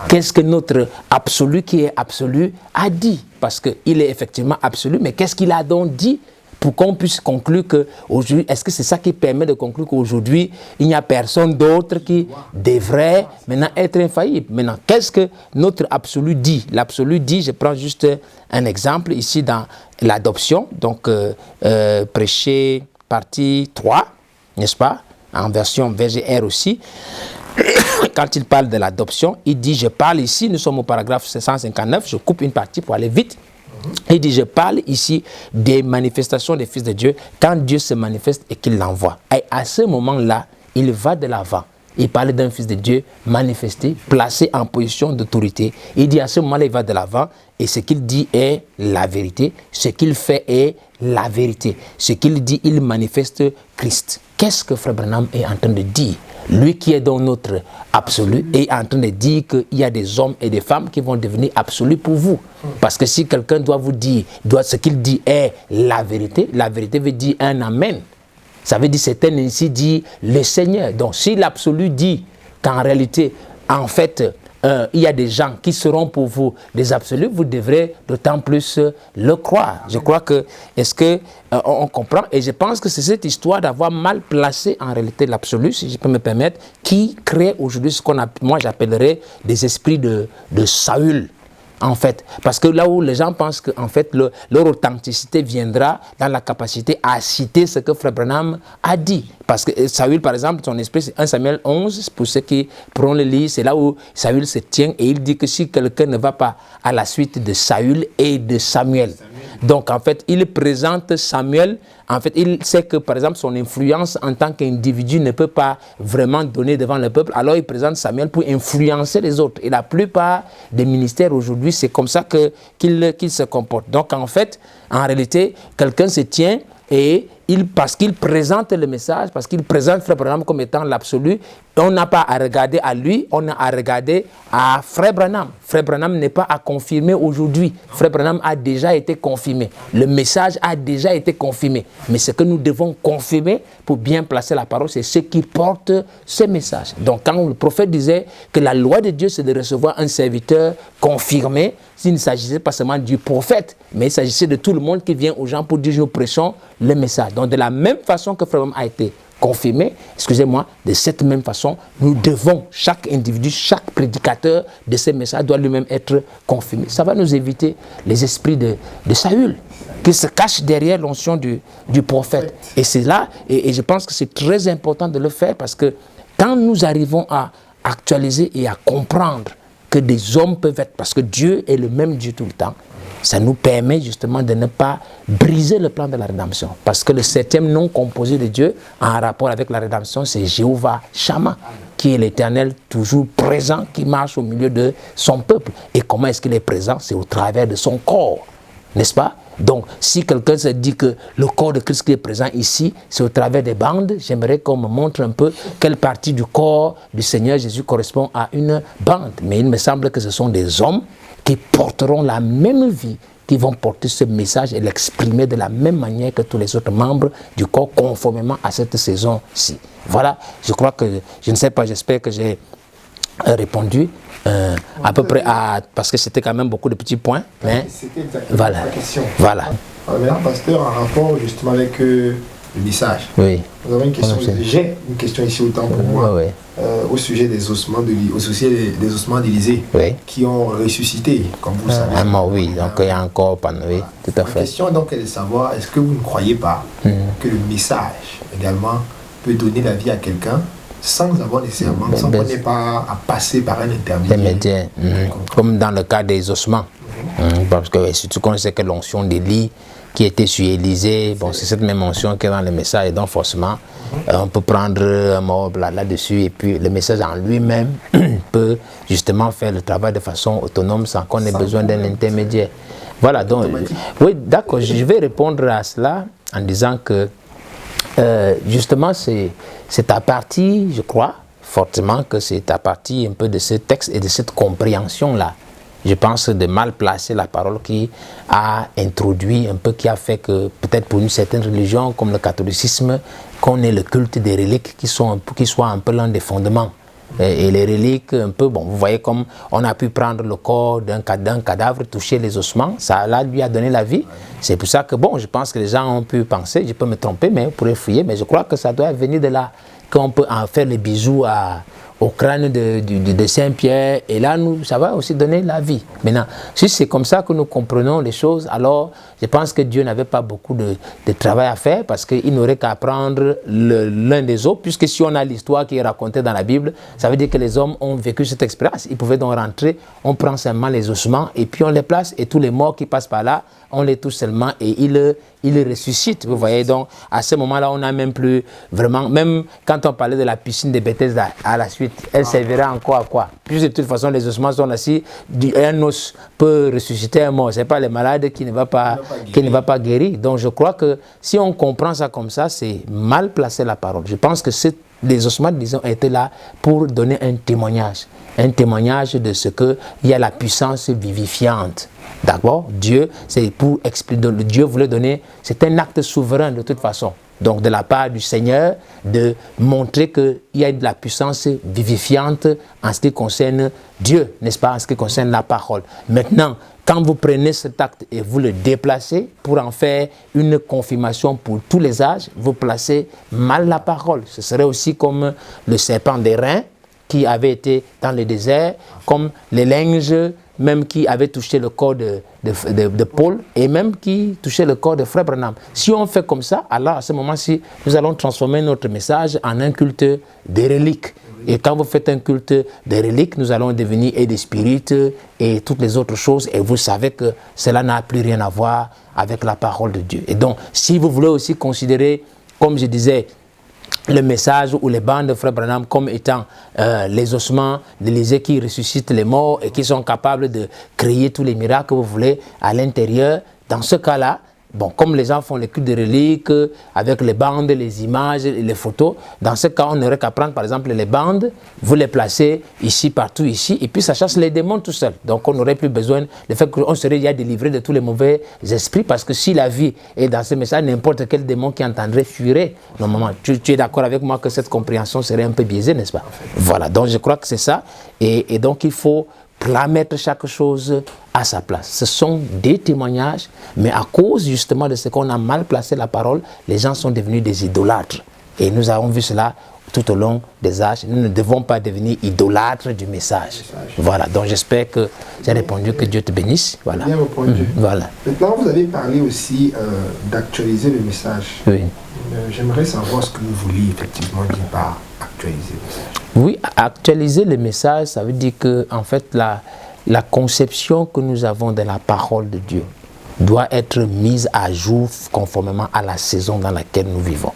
S2: Qu'est-ce que notre absolu qui est absolu a dit? Parce qu'il est effectivement absolu, mais qu'est-ce qu'il a donc dit pour qu'on puisse conclure qu'aujourd'hui, est-ce que c'est ça qui permet de conclure qu'aujourd'hui, il n'y a personne d'autre qui devrait maintenant être infaillible? Maintenant, qu'est-ce que notre absolu dit? L'absolu dit, je prends juste un exemple ici dans l'adoption, donc prêcher partie 3, n'est-ce pas? En version VGR aussi. Quand il parle de l'adoption, il dit, je parle ici, nous sommes au paragraphe 159, je coupe une partie pour aller vite. Il dit, je parle ici des manifestations des fils de Dieu, quand Dieu se manifeste et qu'il l'envoie. Et à ce moment-là, il va de l'avant. il parlait d'un fils de Dieu manifesté, placé en position d'autorité. Il dit à ce moment-là, il va de l'avant et ce qu'il dit est la vérité. Ce qu'il fait est la vérité. Ce qu'il dit, il manifeste Christ. Qu'est-ce que Frère Branham est en train de dire? Lui qui est dans notre absolu est en train de dire qu'il y a des hommes et des femmes qui vont devenir absolus pour vous. Parce que si quelqu'un doit vous dire, ce qu'il dit est la vérité veut dire un amen. Ça veut dire c'est un ainsi dit le Seigneur. Donc si l'absolu dit qu'en réalité, en fait, il y a des gens qui seront pour vous des absolus, vous devrez d'autant plus le croire. Je crois que, on comprend, et je pense que c'est cette histoire d'avoir mal placé en réalité l'absolu, si je peux me permettre, qui crée aujourd'hui ce moi j'appellerais des esprits de Saül. En fait, parce que là où les gens pensent que en fait, leur authenticité viendra dans la capacité à citer ce que Frère Branham a dit. Parce que Saül, par exemple, son esprit, c'est 1 Samuel 11, pour ceux qui pourront le lire, c'est là où Saül se tient et il dit que si quelqu'un ne va pas à la suite de Saül et de Samuel. Donc, en fait, il présente Samuel. En fait, il sait que, par exemple, son influence en tant qu'individu ne peut pas vraiment donner devant le peuple. Alors, il présente Samuel pour influencer les autres. Et la plupart des ministères aujourd'hui, c'est comme ça qu'ils se comportent. Donc, en fait, en réalité, quelqu'un se tient et parce qu'il présente le message, parce qu'il présente Frère Branham comme étant l'absolu, on n'a pas à regarder à lui, on a à regarder à Frère Branham. Frère Branham n'est pas à confirmer aujourd'hui. Frère Branham a déjà été confirmé. Le message a déjà été confirmé. Mais ce que nous devons confirmer pour bien placer la parole, c'est ceux qui portent ce message. Donc quand le prophète disait que la loi de Dieu, c'est de recevoir un serviteur confirmé, s'il ne s'agissait pas seulement du prophète, mais il s'agissait de tout le monde qui vient aux gens pour dire nous prêchons le message. Donc de la même façon que Frère Branham a été confirmé, excusez-moi, de cette même façon, nous devons, chaque individu, chaque prédicateur de ces messages doit lui-même être confirmé. Ça va nous éviter les esprits de Saül qui se cachent derrière l'onction du prophète. Et c'est là, et je pense que c'est très important de le faire parce que quand nous arrivons à actualiser et à comprendre que des hommes peuvent être, parce que Dieu est le même Dieu tout le temps, ça nous permet justement de ne pas briser le plan de la rédemption. Parce que le 7e nom composé de Dieu en rapport avec la rédemption, c'est Jéhovah Shammah, qui est l'Éternel toujours présent, qui marche au milieu de son peuple. Et comment est-ce qu'il est présent? C'est au travers de son corps, n'est-ce pas? Donc, si quelqu'un se dit que le corps de Christ qui est présent ici, c'est au travers des bandes, j'aimerais qu'on me montre un peu quelle partie du corps du Seigneur Jésus correspond à une bande. Mais il me semble que ce sont des hommes qui porteront la même vie, qui vont porter ce message et l'exprimer de la même manière que tous les autres membres du corps, conformément à cette saison-ci. Voilà, je crois que, je ne sais pas, j'espère que j'ai répondu à peu près à, parce que c'était quand même beaucoup de petits points. Mais
S1: c'était exactement
S2: voilà.
S1: la question.
S2: Voilà.
S1: Alors maintenant, pasteur, en rapport justement avec le message,
S2: Oui.
S1: nous avons une question, j'ai une question ici autant pour moi,
S2: Oui.
S1: au sujet des ossements des ossements d'Élysée
S2: Oui.
S1: qui ont ressuscité, comme vous le savez.
S2: Ah, moi, oui, donc il y a encore pas, oui, tout à
S1: La
S2: fait.
S1: question donc est de savoir, est-ce que vous ne croyez pas que le message également peut donner la vie à quelqu'un sans avoir nécessairement, sans qu'on n'ait pas à passer par un intermédiaire.
S2: Comme dans le cas des ossements. Parce que surtout qu'on sait que l'onction d'Élie qui était sur Élisée, bon, c'est cette même onction qui est dans le message, et donc forcément, on peut prendre un mot là-dessus, et puis le message en lui-même peut justement faire le travail de façon autonome sans qu'on ait besoin d'un intermédiaire. Voilà, donc, oui, d'accord, je vais répondre à cela en disant que justement, c'est à partir, je crois, fortement que c'est à partir un peu de ce texte et de cette compréhension-là, je pense, de mal placer la parole qui a introduit un peu, qui a fait que peut-être pour une certaine religion comme le catholicisme, qu'on ait le culte des reliques qui soit un peu l'un des fondements. Et les reliques, un peu, bon, vous voyez comme on a pu prendre le corps d'un cadavre, toucher les ossements, ça là lui a donné la vie. C'est pour ça que, bon, je pense que les gens ont pu penser, je peux me tromper, mais vous pourrez fouiller, mais je crois que ça doit venir de là, qu'on peut en faire les bisous au crâne de Saint-Pierre, et là, ça va aussi donner la vie. Maintenant, si c'est comme ça que nous comprenons les choses, alors je pense que Dieu n'avait pas beaucoup de travail à faire, parce qu'il n'aurait qu'à apprendre l'un des autres, puisque si on a l'histoire qui est racontée dans la Bible, ça veut dire que les hommes ont vécu cette expérience. Ils pouvaient donc rentrer, on prend seulement les ossements, et puis on les place, et tous les morts qui passent par là, on les touche seulement, et ils ressuscitent. Vous voyez, donc à ce moment-là, on n'a même plus vraiment, même quand on parlait de la piscine de Bethesda, à la suite, elle servira encore à quoi? Puisque de toute façon, les ossements sont assis, un os peut ressusciter un mort. Ce n'est pas le malade qui ne va pas guérir. Donc je crois que si on comprend ça comme ça, c'est mal placer la parole. Je pense que les ossements, disons, étaient là pour donner un témoignage de ce qu'il y a la puissance vivifiante. D'accord? Dieu, c'est pour expliquer, Dieu voulait donner, c'est un acte souverain de toute façon. Donc de la part du Seigneur, de montrer qu'il y a de la puissance vivifiante en ce qui concerne Dieu, n'est-ce pas, en ce qui concerne la parole. Maintenant, quand vous prenez cet acte et vous le déplacez pour en faire une confirmation pour tous les âges, vous placez mal la parole. Ce serait aussi comme le serpent d'airain qui avait été dans le désert, comme les linges même qui avait touché le corps de Paul et même qui touchait le corps de Frère Branham. Si on fait comme ça, alors à ce moment-ci, nous allons transformer notre message en un culte des reliques. Et quand vous faites un culte des reliques, nous allons devenir et des spirites et toutes les autres choses. Et vous savez que cela n'a plus rien à voir avec la parole de Dieu. Et donc, si vous voulez aussi considérer, comme je disais, le message ou les bandes de Frère Branham comme étant les ossements d'Élysée qui ressuscitent les morts et qui sont capables de créer tous les miracles que vous voulez à l'intérieur. Dans ce cas-là, bon, comme les gens font les cultes de reliques avec les bandes, les images et les photos, dans ce cas, on n'aurait qu'à prendre par exemple les bandes, vous les placez ici, partout ici, et puis ça chasse les démons tout seul. Donc on n'aurait plus besoin de fait qu'on serait déjà délivré de tous les mauvais esprits, parce que si la vie est dans ce message, n'importe quel démon qui entendrait fuirait. Normalement, tu es d'accord avec moi que cette compréhension serait un peu biaisée, n'est-ce pas? Voilà, donc je crois que c'est ça, et donc il faut mettre chaque chose à sa place. Ce sont des témoignages, mais à cause justement de ce qu'on a mal placé la parole, les gens sont devenus des idolâtres. Et nous avons vu cela tout au long des âges. Nous ne devons pas devenir idolâtres du message. Voilà, donc j'espère que j'ai répondu, que Dieu te bénisse. Voilà.
S1: Bien répondu.
S2: Voilà.
S1: Maintenant, vous avez parlé aussi d'actualiser le message.
S2: Oui.
S1: J'aimerais savoir ce que vous vouliez effectivement dire par actualiser le message.
S2: Oui, actualiser le message, ça veut dire que, en fait, la conception que nous avons de la parole de Dieu doit être mise à jour conformément à la saison dans laquelle nous vivons.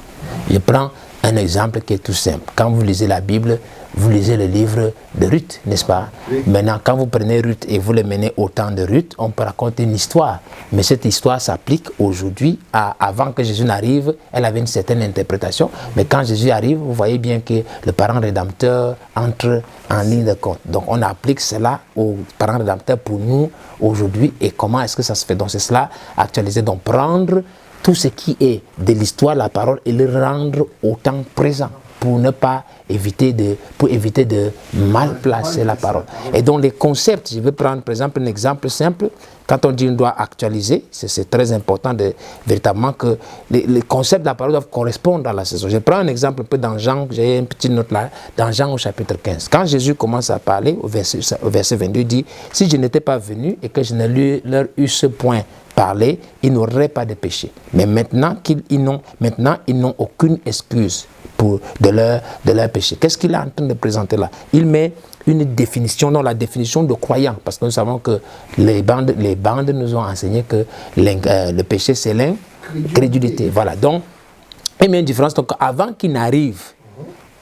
S2: Je prends un exemple qui est tout simple. Quand vous lisez la Bible, vous lisez le livre de Ruth, n'est-ce pas? Oui. Maintenant, quand vous prenez Ruth et vous le menez au temps de Ruth, on peut raconter une histoire. Mais cette histoire s'applique aujourd'hui. Avant que Jésus n'arrive, elle avait une certaine interprétation. Mais quand Jésus arrive, vous voyez bien que le parent rédempteur entre en ligne de compte. Donc, on applique cela au parent rédempteur pour nous aujourd'hui. Et comment est-ce que ça se fait? Donc, c'est cela, actualiser. Donc, prendre tout ce qui est de l'histoire, la parole, et le rendre au temps présent pour éviter de mal placer la parole. Et donc les concepts, je vais prendre par exemple un exemple simple. Quand on dit qu'on doit actualiser, c'est très important véritablement que les concepts de la parole doivent correspondre à la saison. Je prends un exemple un peu dans Jean, j'ai une petite note là, dans Jean au chapitre 15. Quand Jésus commence à parler, au verset 22, il dit « Si je n'étais pas venu et que je ne leur eusse point parlé, ils n'auraient pas de péché. Mais maintenant ils n'ont aucune excuse de leur péché. » Qu'est-ce qu'il est en train de présenter là? Il met une définition, non, la définition de croyant, parce que nous savons que les bandes nous ont enseigné que le péché c'est l'incrédulité. Voilà, donc il met une différence. Donc avant qu'il n'arrive,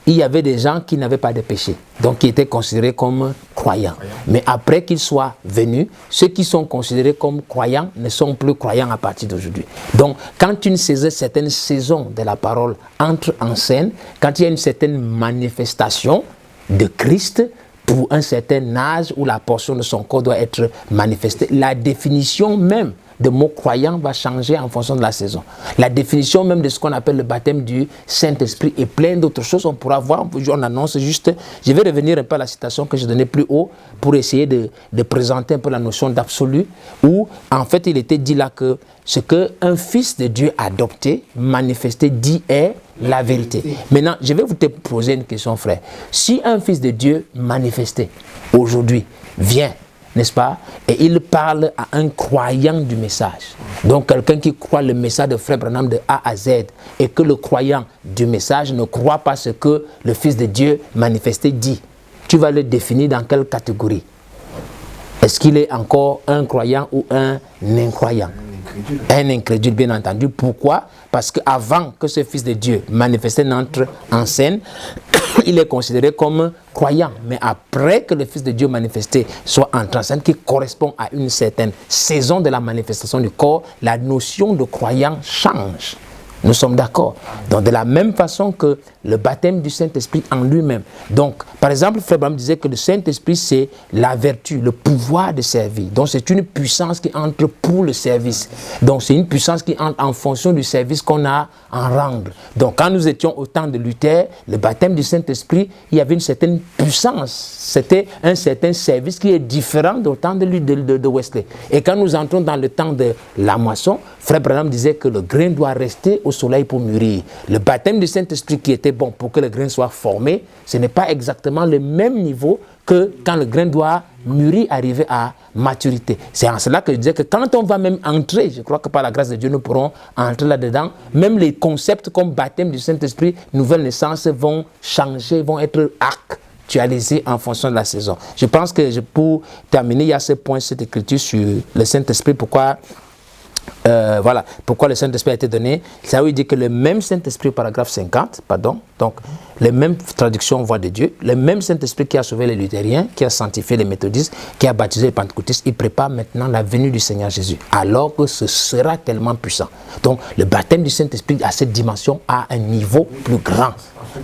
S2: il y avait des gens qui n'avaient pas de péché, donc qui étaient considérés comme croyants. Mais après qu'ils soient venus, ceux qui sont considérés comme croyants ne sont plus croyants à partir d'aujourd'hui. Donc, quand une certaine saison de la parole entre en scène, quand il y a une certaine manifestation de Christ pour un certain âge où la portion de son corps doit être manifestée, la définition même de mot croyant va changer en fonction de la saison. La définition même de ce qu'on appelle le baptême du Saint-Esprit et plein d'autres choses, on pourra voir, on annonce juste, je vais revenir un peu à la citation que je donnais plus haut pour essayer de présenter un peu la notion d'absolu, où en fait il était dit là que ce qu'un fils de Dieu adopté, manifesté, dit est la vérité. Maintenant, je vais vous te poser une question, frère. Si un fils de Dieu manifesté aujourd'hui vient, n'est-ce pas, et il parle à un croyant du message, donc quelqu'un qui croit le message de Frère Branham de A à Z, et que le croyant du message ne croit pas ce que le fils de Dieu manifesté dit, tu vas le définir dans quelle catégorie? Est-ce qu'il est encore un croyant ou un incroyant? Un incrédule, bien entendu. Pourquoi? Parce qu'avant que ce fils de Dieu manifesté n'entre en scène, il est considéré comme croyant. Mais après que le fils de Dieu manifesté soit entré en scène, qui correspond à une certaine saison de la manifestation du corps, la notion de croyant change. Nous sommes d'accord. Donc de la même façon que le baptême du Saint-Esprit en lui-même. Donc, par exemple, Frère Branham disait que le Saint-Esprit, c'est la vertu, le pouvoir de servir. Donc c'est une puissance qui entre pour le service. Donc c'est une puissance qui entre en fonction du service qu'on a à rendre. Donc quand nous étions au temps de Luther, le baptême du Saint-Esprit, il y avait une certaine puissance. C'était un certain service qui est différent du temps de Wesley. Et quand nous entrons dans le temps de la moisson, Frère Branham disait que le grain doit rester au soleil pour mûrir. Le baptême du Saint-Esprit qui était bon pour que le grain soit formé, ce n'est pas exactement le même niveau que quand le grain doit mûrir, arriver à maturité. C'est en cela que je disais que quand on va même entrer, je crois que par la grâce de Dieu, nous pourrons entrer là-dedans, même les concepts comme baptême du Saint-Esprit, nouvelle naissance vont changer, vont être actualisés en fonction de la saison. Je pense que pour terminer, il y a ce point, cette écriture sur le Saint-Esprit, pourquoi le Saint-Esprit a été donné. Ça veut dire que le même Saint-Esprit, paragraphe 50, donc les mêmes traductions voix de Dieu, le même Saint-Esprit qui a sauvé les luthériens, qui a sanctifié les méthodistes, qui a baptisé les pentecôtistes, il prépare maintenant la venue du Seigneur Jésus, alors que ce sera tellement puissant. Donc le baptême du Saint-Esprit à cette dimension à un niveau plus grand.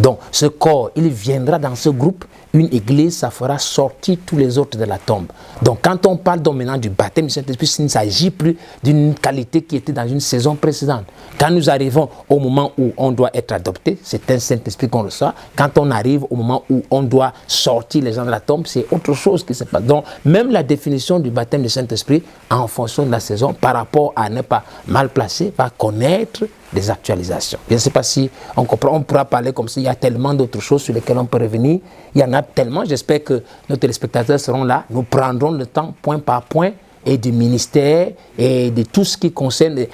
S2: Donc ce corps, il viendra dans ce groupe, une église, ça fera sortir tous les autres de la tombe. Donc quand on parle maintenant du baptême du Saint-Esprit, il ne s'agit plus d'une qualité qui était dans une saison précédente. Quand nous arrivons au moment où on doit être adopté, c'est un Saint-Esprit qu'on reçoit. Quand on arrive au moment où on doit sortir les gens de la tombe, c'est autre chose qui se passe. Donc même la définition du baptême du Saint-Esprit, en fonction de la saison, par rapport à ne pas mal placer, va connaître des actualisations. Je ne sais pas si on comprend, on pourra parler comme ça, il y a tellement d'autres choses sur lesquelles on peut revenir. Il y en a tellement, j'espère que nos téléspectateurs seront là. Nous prendrons le temps, point par point, et du ministère, et de tout ce qui concerne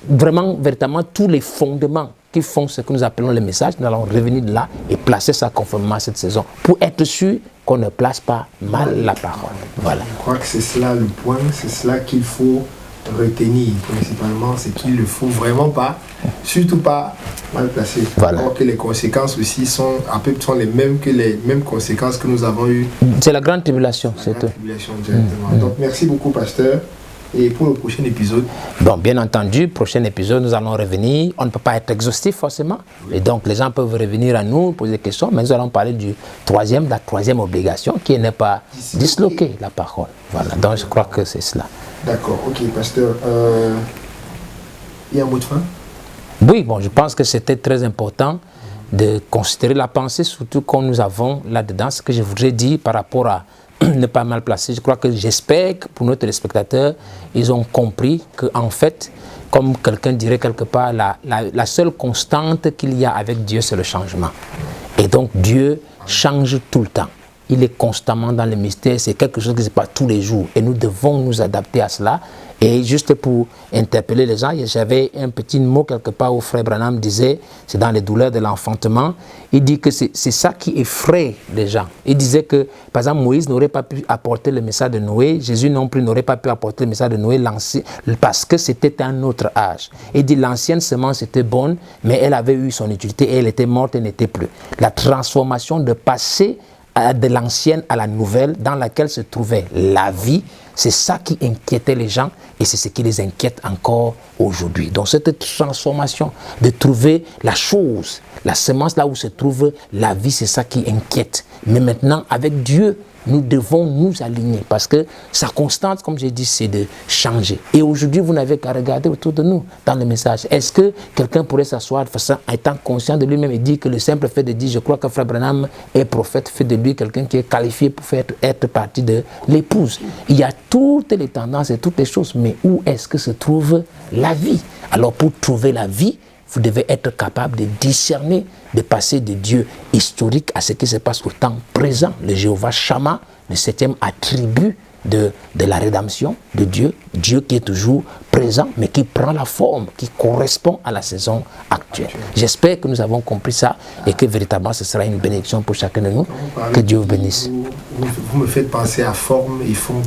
S2: vraiment, véritablement, tous les fondements qui font ce que nous appelons le message. Nous allons revenir de là et placer ça conformément à cette saison, pour être sûr qu'on ne place pas mal la parole. Voilà.
S1: Je crois que c'est cela le point, c'est cela qu'il faut retenir principalement, c'est qu'il ne faut vraiment pas, surtout pas mal placer.
S2: Voilà.
S1: Alors que les conséquences aussi sont les mêmes que les mêmes conséquences que nous avons eues.
S2: C'est la grande tribulation, c'est tout.
S1: Directement. Donc merci beaucoup, pasteur. Et pour le prochain épisode?
S2: Bon, bien entendu, prochain épisode, nous allons revenir. On ne peut pas être exhaustif forcément. Oui. Et donc, les gens peuvent revenir à nous, poser des questions, mais nous allons parler de la troisième obligation, qui n'est pas disloquer la parole. Voilà, donc je crois que c'est cela.
S1: D'accord, ok, pasteur. Il y a un mot de fin?
S2: Oui, bon, je pense que c'était très important de considérer la pensée, surtout quand nous avons là-dedans ce que je voudrais dire par rapport à ne pas mal placer. Je crois que j'espère que pour nos téléspectateurs, ils ont compris qu'en fait, comme quelqu'un dirait quelque part, la seule constante qu'il y a avec Dieu, c'est le changement. Et donc Dieu change tout le temps. Il est constamment dans le mystère, c'est quelque chose qui se passe tous les jours. Et nous devons nous adapter à cela. Et juste pour interpeller les gens, j'avais un petit mot quelque part où Frère Branham disait, c'est dans les douleurs de l'enfantement, il dit que c'est ça qui effraie les gens. Il disait que, par exemple, Moïse n'aurait pas pu apporter le message de Noé, Jésus non plus n'aurait pas pu apporter le message de Noé, parce que c'était un autre âge. Il dit l'ancienne semence était bonne, mais elle avait eu son utilité et elle était morte et n'était plus. La transformation de passer de l'ancienne à la nouvelle dans laquelle se trouvait la vie, c'est ça qui inquiétait les gens et c'est ce qui les inquiète encore aujourd'hui. Donc cette transformation de trouver la chose, la semence là où se trouve la vie, c'est ça qui inquiète. Mais maintenant avec Dieu, nous devons nous aligner parce que sa constante, comme j'ai dit, c'est de changer. Et aujourd'hui, vous n'avez qu'à regarder autour de nous dans le message. Est-ce que quelqu'un pourrait s'asseoir de façon étant conscient de lui-même et dire que le simple fait de dire, je crois que Frère Branham est prophète, fait de lui quelqu'un qui est qualifié pour être partie de l'épouse. Il y a toutes les tendances et toutes les choses, mais où est-ce que se trouve la vie? Alors pour trouver la vie, vous devez être capable de discerner, de passer de Dieu historique à ce qui se passe au temps présent. Le Jéhovah Shammah, le 7e attribut de la rédemption de Dieu, Dieu qui est toujours présent, mais qui prend la forme, qui correspond à la saison actuelle. J'espère que nous avons compris ça et que véritablement ce sera une bénédiction pour chacun de nous. Que Dieu vous bénisse.
S1: Vous me faites penser à forme et fond.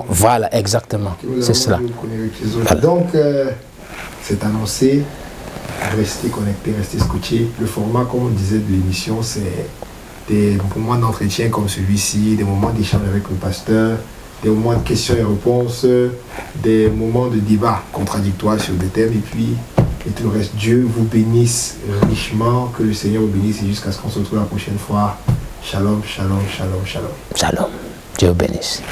S2: Voilà, exactement. C'est cela.
S1: Voilà. Donc, c'est annoncé. Restez connectés, restez scotchés. Le format, comme on disait de l'émission, c'est des moments d'entretien comme celui-ci, des moments d'échange avec le pasteur, des moments de questions et réponses, des moments de débat contradictoires sur des thèmes, et tout le reste. Dieu vous bénisse richement, que le Seigneur vous bénisse, et jusqu'à ce qu'on se retrouve la prochaine fois. Shalom, shalom, shalom, shalom.
S2: Shalom. Dieu vous bénisse.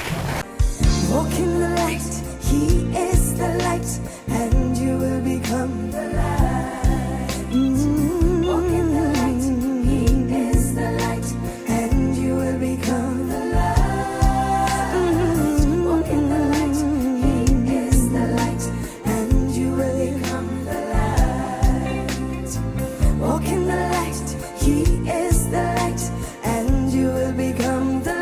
S3: Walk in the light, He is the light, and you will become the light. Walk in the light, He is the light, and you will become the light. Walk in the light, He is the light, and you will become the light. Walk in the light, He is the light, and you will become the light.